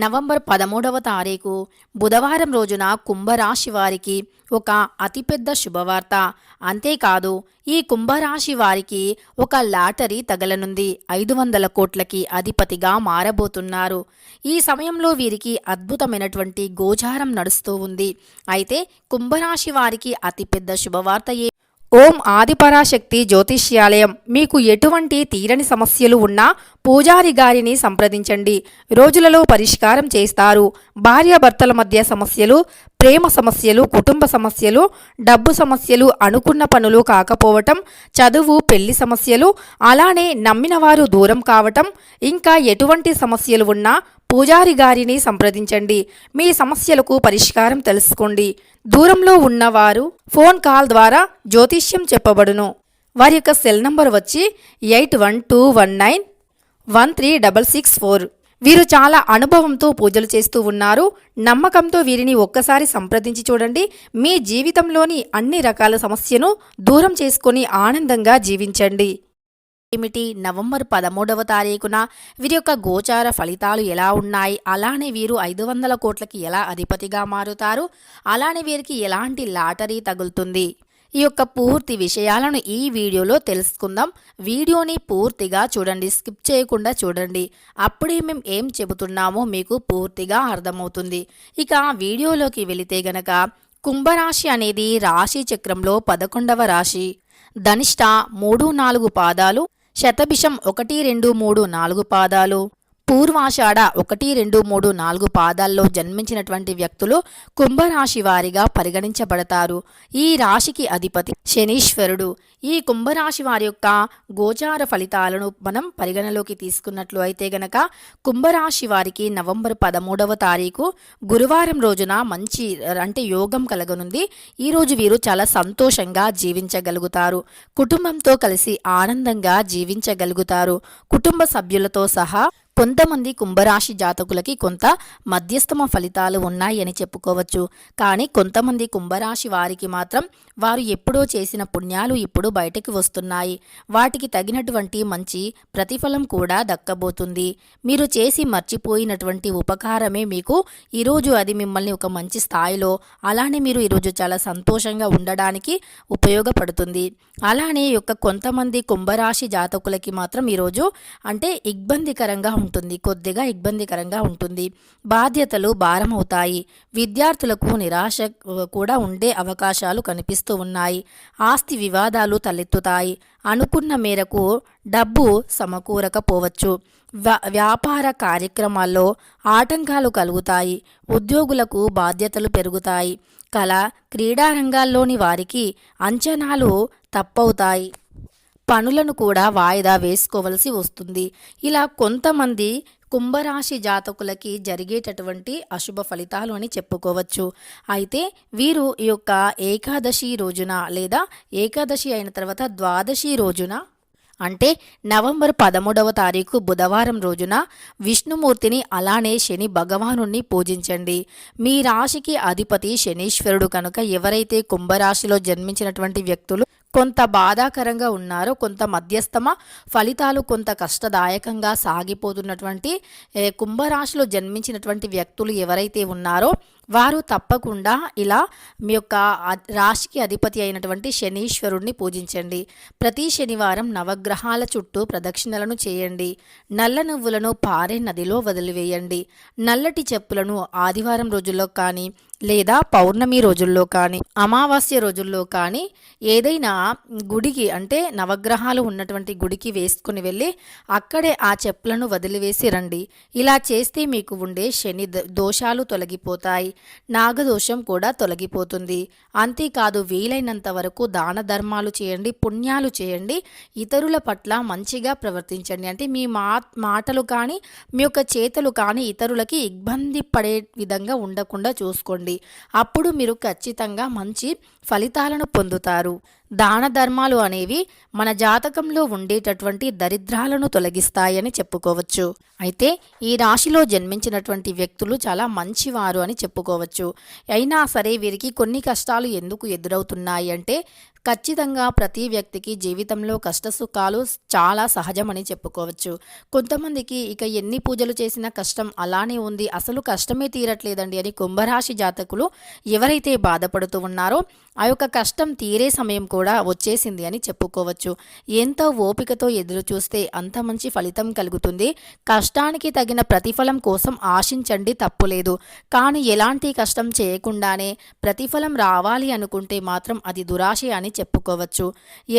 November 13వ తారీఖు బుధవారం రోజున కుంభరాశి వారికి ఒక అతిపెద్ద శుభవార్త. అంతేకాదు ఈ కుంభరాశి వారికి ఒక లాటరీ తగలనుంది. 500 కోట్లకి అధిపతిగా మారబోతున్నారు. ఈ సమయంలో వీరికి అద్భుతమైనటువంటి గోచారం నడుస్తూ ఉంది. అయితే కుంభరాశి వారికి అతిపెద్ద శుభవార్త ఓం ఆదిపరాశక్తి జ్యోతిష్యాలయం. మీకు ఎటువంటి తీరని సమస్యలు ఉన్నా పూజారి గారిని సంప్రదించండి. రోజులలో పరిష్కారం చేస్తారు. భార్యాభర్తల మధ్య సమస్యలు, ప్రేమ సమస్యలు, కుటుంబ సమస్యలు, డబ్బు సమస్యలు, అనుకున్న పనులు కాకపోవటం, చదువు, పెళ్లి సమస్యలు, అలానే నమ్మిన వారు దూరం కావటం, ఇంకా ఎటువంటి సమస్యలు ఉన్నా పూజారి గారిని సంప్రదించండి. మీ సమస్యలకు పరిష్కారం తెలుసుకోండి. దూరంలో ఉన్నవారు ఫోన్ కాల్ ద్వారా జ్యోతిష్యం చెప్పబడును. వారి యొక్క సెల్ నంబర్ వచ్చి 8121913664. వీరు చాలా అనుభవంతో పూజలు చేస్తూ ఉన్నారు. నమ్మకంతో వీరిని ఒక్కసారి సంప్రదించి చూడండి. మీ జీవితంలోని అన్ని రకాల సమస్యను దూరం చేసుకొని ఆనందంగా జీవించండి. ఏమిటి నవంబర్ 13వ తారీఖున వీరి యొక్క గోచార ఫలితాలు ఎలా ఉన్నాయి, అలానే వీరు 500 కోట్లకి ఎలా అధిపతిగా మారుతారు, అలానే వీరికి ఎలాంటి లాటరీ తగులుతుంది, ఈ యొక్క పూర్తి విషయాలను ఈ వీడియోలో తెలుసుకుందాం. వీడియోని పూర్తిగా చూడండి, స్కిప్ చేయకుండా చూడండి. అప్పుడే మేము ఏం చెబుతున్నామో మీకు పూర్తిగా అర్థమవుతుంది. ఇక వీడియోలోకి వెళితే గనక కుంభరాశి అనేది రాశి చక్రంలో 11వ రాశి. ధనిష్ట 3-4 పాదాలు, శతభిషం 1-2-3-4 పాదాలు, పూర్వాషాఢ 1-2-3-4 పాదాల్లో జన్మించినటువంటి వ్యక్తులు కుంభరాశి వారిగా పరిగణించబడతారు. ఈ రాశికి అధిపతి శనీశ్వరుడు. ఈ కుంభరాశి వారి యొక్క గోచార ఫలితాలను మనం పరిగణలోకి తీసుకున్నట్లు అయితే గనక కుంభరాశి వారికి నవంబర్ 13వ తారీఖు గురువారం రోజున మంచి యోగం కలగనుంది. ఈరోజు వీరు చాలా సంతోషంగా జీవించగలుగుతారు. కుటుంబంతో కలిసి ఆనందంగా జీవించగలుగుతారు. కుటుంబ సభ్యులతో సహా కొంతమంది కుంభరాశి జాతకులకి కొంత మధ్యస్థమ ఫలితాలు ఉన్నాయని చెప్పుకోవచ్చు. కానీ కొంతమంది కుంభరాశి వారికి మాత్రం వారు ఎప్పుడో చేసిన పుణ్యాలు ఇప్పుడు బయటకు వస్తున్నాయి. వాటికి తగినటువంటి మంచి ప్రతిఫలం కూడా దక్కబోతుంది. మీరు చేసి మర్చిపోయినటువంటి ఉపకారమే మీకు ఈరోజు అది మిమ్మల్ని ఒక మంచి స్థాయిలో, అలానే మీరు ఈరోజు చాలా సంతోషంగా ఉండడానికి ఉపయోగపడుతుంది. అలానే కొంతమంది కుంభరాశి జాతకులకి మాత్రం ఈరోజు ఇబ్బందికరంగా ఉంటుంది, కొద్దిగా ఇబ్బందికరంగా ఉంటుంది. బాధ్యతలు భారమవుతాయి. విద్యార్థులకు నిరాశ కూడా ఉండే అవకాశాలు కనిపిస్తూ ఉన్నాయి. ఆస్తి వివాదాలు తలెత్తుతాయి. అనుకున్న మేరకు డబ్బు సమకూరకపోవచ్చు. వ్యాపార కార్యక్రమాల్లో ఆటంకాలు కలుగుతాయి. ఉద్యోగులకు బాధ్యతలు పెరుగుతాయి. క్రీడా రంగాల్లోని వారికి అంచనాలు తప్పవుతాయి. పనులను కూడా వాయిదా వేసుకోవలసి వస్తుంది. ఇలా కొంతమంది కుంభరాశి జాతకులకి జరిగేటటువంటి అశుభ ఫలితాలు అని చెప్పుకోవచ్చు. అయితే వీరు ఈ యొక్క ఏకాదశి రోజున లేదా ఏకాదశి అయిన తర్వాత ద్వాదశి రోజున నవంబర్ 13వ తారీఖు బుధవారం రోజున విష్ణుమూర్తిని అలానే శని భగవానుణ్ణి పూజించండి. మీ రాశికి అధిపతి శనీశ్వరుడు కనుక ఎవరైతే కుంభరాశిలో జన్మించినటువంటి వ్యక్తులు కొంత బాధాకరంగా ఉన్నారో, కొంత మధ్యస్థమ ఫలితాలు, కొంత కష్టదాయకంగా సాగిపోతున్నటువంటి కుంభరాశిలో జన్మించినటువంటి వ్యక్తులు ఎవరైతే ఉన్నారో వారు తప్పకుండా ఇలా మీ యొక్క రాశికి అధిపతి అయినటువంటి శనీశ్వరుణ్ణి పూజించండి. ప్రతి శనివారం నవగ్రహాల చుట్టూ ప్రదక్షిణలను చేయండి. నల్ల నువ్వులను పారే నదిలో వదిలివేయండి. నల్లటి చెప్పులను ఆదివారం రోజుల్లో కానీ లేదా పౌర్ణమి రోజుల్లో కానీ అమావాస్య రోజుల్లో కానీ ఏదైనా గుడికి నవగ్రహాలు ఉన్నటువంటి గుడికి వేసుకుని వెళ్ళి అక్కడే ఆ చెప్పులను వదిలివేసి రండి. ఇలా చేస్తే మీకు ఉండే శని దోషాలు తొలగిపోతాయి. నాగదోషం కూడా తొలగిపోతుంది. అంతేకాదు వీలైనంత వరకు దాన ధర్మాలు చేయండి, పుణ్యాలు చేయండి. ఇతరుల పట్ల మంచిగా ప్రవర్తించండి. మీ మాటలు కానీ మీ యొక్క చేతులు కానీ ఇతరులకి ఇబ్బంది పడే విధంగా ఉండకుండా చూసుకోండి. అప్పుడు మీరు ఖచ్చితంగా మంచి ఫలితాలను పొందుతారు. దాన ధర్మాలు అనేవి మన జాతకంలో ఉండేటటువంటి దరిద్రాలను తొలగిస్తాయని చెప్పుకోవచ్చు. అయితే ఈ రాశిలో జన్మించినటువంటి వ్యక్తులు చాలా మంచివారు అని చెప్పుకోవచ్చు. అయినా సరే వీరికి కొన్ని కష్టాలు ఎందుకు ఎదురవుతున్నాయి ఖచ్చితంగా ప్రతి వ్యక్తికి జీవితంలో కష్టసుఖాలు చాలా సహజమని చెప్పుకోవచ్చు. కొంతమందికి ఇక ఎన్ని పూజలు చేసినా కష్టం అలానే ఉంది, అసలు కష్టమే తీరట్లేదండి అని కుంభరాశి జాతకులు ఎవరైతే బాధపడుతూ ఉన్నారో ఆ యొక్క కష్టం తీరే సమయం కూడా వచ్చేసింది అని చెప్పుకోవచ్చు. ఎంత ఓపికతో ఎదురు చూస్తే అంత మంచి ఫలితం కలుగుతుంది. కష్టానికి తగిన ప్రతిఫలం కోసం ఆశించండి, తప్పులేదు. కానీ ఎలాంటి కష్టం చేయకుండానే ప్రతిఫలం రావాలి అనుకుంటే మాత్రం అది దురాశే అని చెప్పుకోవచ్చు.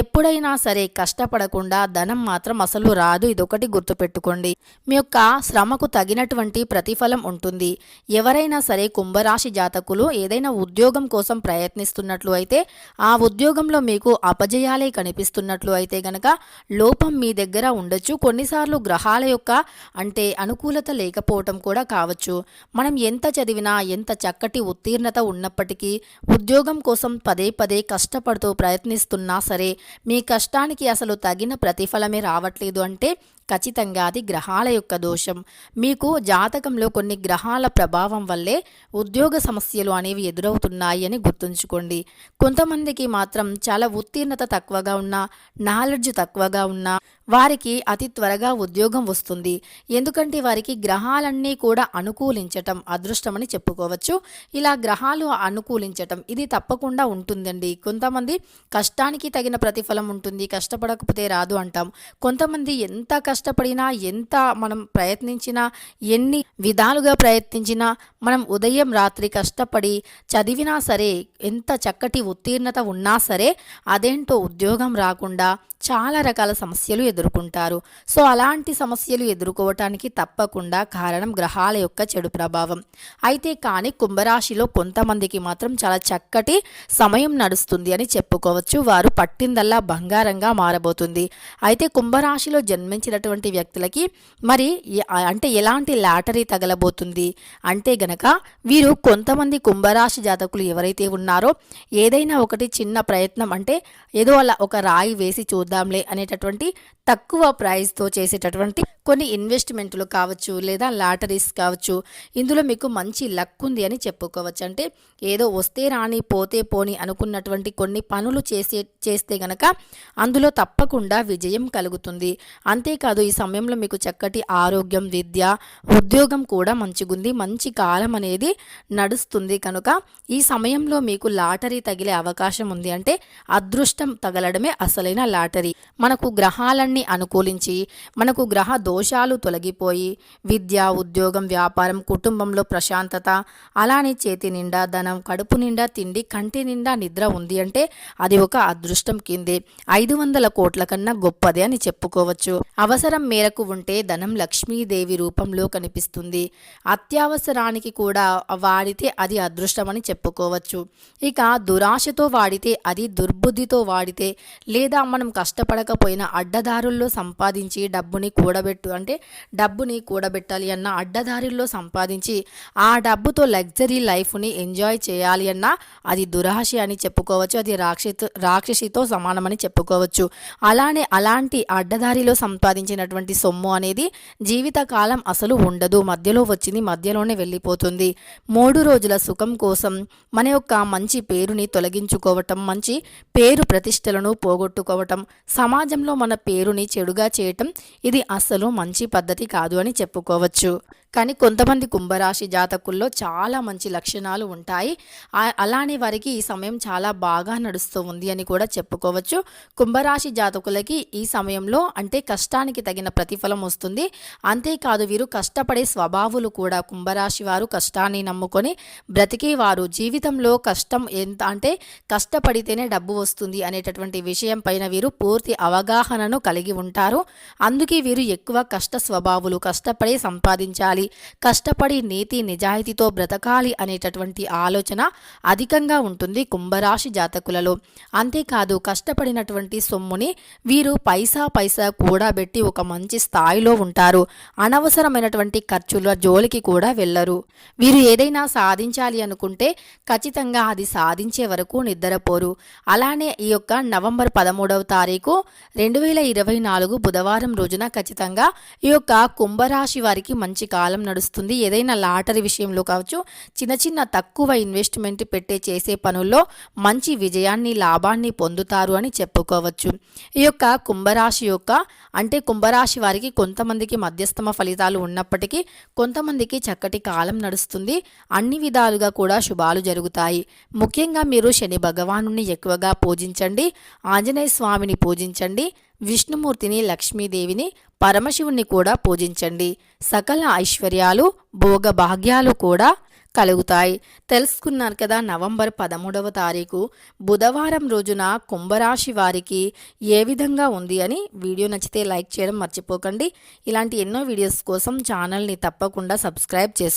ఎప్పుడైనా సరే కష్టపడకుండా ధనం మాత్రం అసలు రాదు, ఇదొకటి గుర్తుపెట్టుకోండి. మీ యొక్క శ్రమకు తగినటువంటి ప్రతిఫలం ఉంటుంది. ఎవరైనా సరే కుంభరాశి జాతకులు ఏదైనా ఉద్యోగం కోసం ప్రయత్నిస్తున్నట్లు అయితే ఆ ఉద్యోగంలో మీకు అపజయాలే కనిపిస్తున్నట్లు అయితే గనక లోపం మీ దగ్గర ఉండొచ్చు. కొన్నిసార్లు గ్రహాల యొక్క అనుకూలత లేకపోవటం కూడా కావచ్చు. మనం ఎంత చదివినా ఎంత చక్కటి ఉత్తీర్ణత ఉన్నప్పటికీ ఉద్యోగం కోసం పదే పదే కష్టపడుతూ ప్రయత్నిస్తున్నా సరే మీ కష్టానికి అసలు తగిన ప్రతిఫలమే రావట్లేదు అంటే ఖచ్చితంగా అది గ్రహాల యొక్క దోషం. మీకు జాతకంలో కొన్ని గ్రహాల ప్రభావం వల్లే ఉద్యోగ సమస్యలు అనేవి ఎదురవుతున్నాయి అని గుర్తుంచుకోండి. కొంతమందికి మాత్రం చాలా ఉత్తీర్ణత తక్కువగా ఉన్నా, నాలెడ్జ్ తక్కువగా ఉన్నా వారికి అతి త్వరగా ఉద్యోగం వస్తుంది. ఎందుకంటే వారికి గ్రహాలన్నీ కూడా అనుకూలించటం అదృష్టమని చెప్పుకోవచ్చు. ఇలా గ్రహాలు అనుకూలించటం ఇది తప్పకుండా ఉంటుందండి. కొంతమంది కష్టానికి తగిన ప్రతిఫలం ఉంటుంది, కష్టపడకపోతే రాదు అంటాం. కొంతమంది ఎంత కష్టపడినా, ఎంత మనం ప్రయత్నించినా, ఎన్ని విధాలుగా ప్రయత్నించినా, మనం ఉదయం రాత్రి కష్టపడి చదివినా సరే, ఎంత చక్కటి ఉత్తీర్ణత ఉన్నా సరే అదేంటో ఉద్యోగం రాకుండా చాలా రకాల సమస్యలు ఎదుర్కొంటారు. సో అలాంటి సమస్యలు ఎదుర్కోవటానికి తప్పకుండా కారణం గ్రహాల యొక్క చెడు ప్రభావం. అయితే కానీ కుంభరాశిలో కొంతమందికి మాత్రం చాలా చక్కటి సమయం నడుస్తుంది అని చెప్పుకోవచ్చు. వారు పట్టిందల్లా బంగారంగా మారబోతుంది. అయితే కుంభరాశిలో జన్మించినటువంటి వ్యక్తులకి మరి ఎలాంటి లాటరీ తగలబోతుంది అంటే గనక వీరు కొంతమంది కుంభరాశి జాతకులు ఎవరైతే ఉన్నారో ఏదైనా ఒకటి చిన్న ప్రయత్నం ఏదో అలా ఒక రాయి వేసి చూద్దాంలే అనేటటువంటి తక్కువ ప్రైస్తో చేసేటటువంటి కొన్ని ఇన్వెస్ట్మెంట్లు కావచ్చు, లేదా లాటరీస్ కావచ్చు, ఇందులో మీకు మంచి లక్ ఉంది అని చెప్పుకోవచ్చు. ఏదో వస్తే రాని పోతే పోని అనుకున్నటువంటి కొన్ని పనులు చేస్తే గనక అందులో తప్పకుండా విజయం కలుగుతుంది. అంతేకాదు ఈ సమయంలో మీకు చక్కటి ఆరోగ్యం, విద్య, ఉద్యోగం కూడా మంచిగుంది. మంచి కాలం అనేది నడుస్తుంది కనుక ఈ సమయంలో మీకు లాటరీ తగిలే అవకాశం ఉంది. అదృష్టం తగలడమే అసలైన లాటరీ. మనకు గ్రహాలన్నీ అనుకూలించి మనకు గ్రహ దోషాలు తొలగిపోయి విద్య, ఉద్యోగం, వ్యాపారం, కుటుంబంలో ప్రశాంతత, అలానే చేతి నిండా ధనం, కడుపు నిండా తిండి, కంటి నిండా నిద్ర ఉంది అది ఒక అదృష్టం కిందే. 500 కోట్ల కన్నా గొప్పదే అని చెప్పుకోవచ్చు. అవసరం మేరకు ఉంటే ధనం లక్ష్మీదేవి రూపంలో కనిపిస్తుంది. అత్యవసరానికి కూడా వాడితే అది అదృష్టం అని చెప్పుకోవచ్చు. ఇక దురాశతో వాడితే, అది దుర్బుద్ధితో వాడితే, లేదా మనం కష్టపడకపోయినా అడ్డదారుల్లో సంపాదించి డబ్బుని కూడబెట్టాలి అన్న అడ్డదారుల్లో సంపాదించి ఆ డబ్బుతో లగ్జరీ లైఫ్ని ఎంజాయ్ చేయాలి అన్నా అది దురాశ అని చెప్పుకోవచ్చు. అది రాక్షసితో సమానమని చెప్పుకోవచ్చు. అలాంటి అడ్డదారిలో సంపాదించినటువంటి సొమ్ము అనేది జీవితకాలం అసలు ఉండదు. మధ్యలో వచ్చింది మధ్యలోనే వెళ్ళిపోతుంది. 3 రోజుల సుఖం కోసం మన యొక్క మంచి పేరుని తొలగించుకోవటం, మంచి పేరు ప్రతిష్టలను పోగొట్టుకోవటం, సమాజంలో మన పేరుని చెడుగా చేయటం ఇది అస్సలు మంచి పద్ధతి కాదు అని చెప్పుకోవచ్చు. కానీ కొంతమంది కుంభరాశి జాతకుల్లో చాలా మంచి లక్షణాలు ఉంటాయి. అలానే వారికి ఈ సమయం చాలా బాగా నడుస్తూ ఉంది అని కూడా చెప్పుకోవచ్చు. కుంభరాశి జాతకులకి ఈ సమయంలో కష్టానికి తగిన ప్రతిఫలం వస్తుంది. అంతేకాదు వీరు కష్టపడే స్వభావాలు కూడా, కుంభరాశి వారు కష్టాన్ని నమ్ముకొని బ్రతికేవారు. జీవితంలో కష్టం ఎంత కష్టపడితేనే డబ్బు వస్తుంది అనేటటువంటి విషయం పైన వీరు పూర్తి అవగాహనను కలిగి ఉంటారు. అందుకే వీరు ఎక్కువ కష్ట స్వభావాలు, కష్టపడి సంపాదించాలి, కష్టపడి నీతి నిజాయితీతో బ్రతకాలి అనేటటువంటి ఆలోచన అధికంగా ఉంటుంది కుంభరాశి జాతకులలో. అంతేకాదు కష్టపడినటువంటి సొమ్ముని వీరు పైసా కూడబెట్టి ఒక మంచి స్థాయిలో ఉంటారు. అనవసరమైనటువంటి ఖర్చుల జోలికి కూడా వెళ్ళరు. వీరు ఏదైనా సాధించాలి అనుకుంటే ఖచ్చితంగా అది సాధించే వరకు నిద్రపోరు. అలానే ఈ యొక్క నవంబర్ 13వ తారీఖు 2024 బుధవారం రోజున ఖచ్చితంగా ఈ యొక్క కుంభరాశి వారికి మంచి కాలం కాలం నడుస్తుంది. ఏదైనా లాటరీ విషయంలో కావచ్చు, చిన్న చిన్న తక్కువ ఇన్వెస్ట్మెంట్ చేసే పనుల్లో మంచి విజయాన్ని లాభాన్ని పొందుతారు అని చెప్పుకోవచ్చు. ఈ యొక్క కుంభరాశి వారికి కొంతమందికి మధ్యస్థమ ఫలితాలు ఉన్నప్పటికీ కొంతమందికి చక్కటి కాలం నడుస్తుంది. అన్ని విధాలుగా కూడా శుభాలు జరుగుతాయి. ముఖ్యంగా మీరు శని భగవానుని ఎక్కువగా పూజించండి, ఆంజనేయ స్వామిని పూజించండి, విష్ణుమూర్తిని, లక్ష్మీదేవిని, పరమశివుని కూడా పూజించండి. సకల ఐశ్వర్యాలు భోగభాగ్యాలు కూడా కలుగుతాయి. తెలుసుకున్నారు కదా, నవంబర్ 13వ తారీఖు బుధవారం రోజున కుంభరాశి వారికి ఏ విధంగా ఉంది అని. వీడియో నచ్చితే లైక్ చేయడం మర్చిపోకండి. ఇలాంటి ఎన్నో వీడియోస్ కోసం ఛానల్ని తప్పకుండా సబ్స్క్రైబ్ చేసుకోండి.